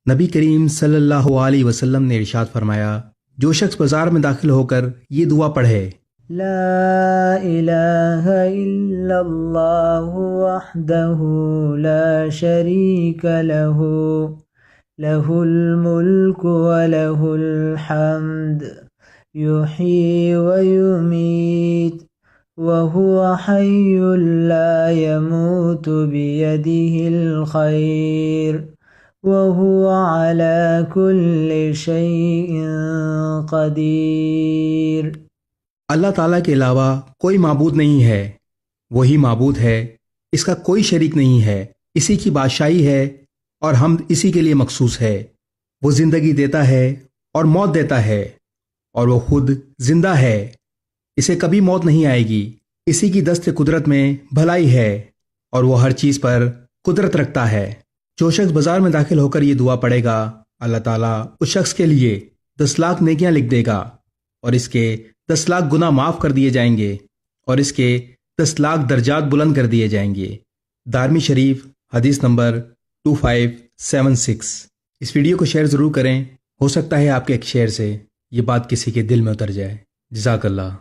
نبی کریم صلی اللہ علیہ وسلم نے ارشاد فرمایا، جو شخص بازار میں داخل ہو کر یہ دعا پڑھے، لا الہ الا اللہ وحدہ لا شریک لہ لہ الملک ولہ الحمد یحیی ویمیت وهو حی لا يموت بيده الخير وهو على كل شيء قدیر۔ اللہ تعالیٰ کے علاوہ کوئی معبود نہیں ہے، وہی معبود ہے، اس کا کوئی شریک نہیں ہے، اسی کی بادشاہی ہے اور حمد اسی کے لیے مخصوص ہے۔ وہ زندگی دیتا ہے اور موت دیتا ہے، اور وہ خود زندہ ہے، اسے کبھی موت نہیں آئے گی۔ اسی کی دست قدرت میں بھلائی ہے اور وہ ہر چیز پر قدرت رکھتا ہے۔ جو شخص بازار میں داخل ہو کر یہ دعا پڑھے گا، اللہ تعالیٰ اس شخص کے لیے 10 لاکھ نیکیاں لکھ دے گا، اور اس کے 10 لاکھ گناہ معاف کر دیے جائیں گے، اور اس کے 10 لاکھ درجات بلند کر دیے جائیں گے۔ دارمی شریف حدیث نمبر 2576۔ اس ویڈیو کو شیئر ضرور کریں، ہو سکتا ہے آپ کے ایک شیئر سے یہ بات کسی کے دل میں اتر جائے۔ جزاک اللہ۔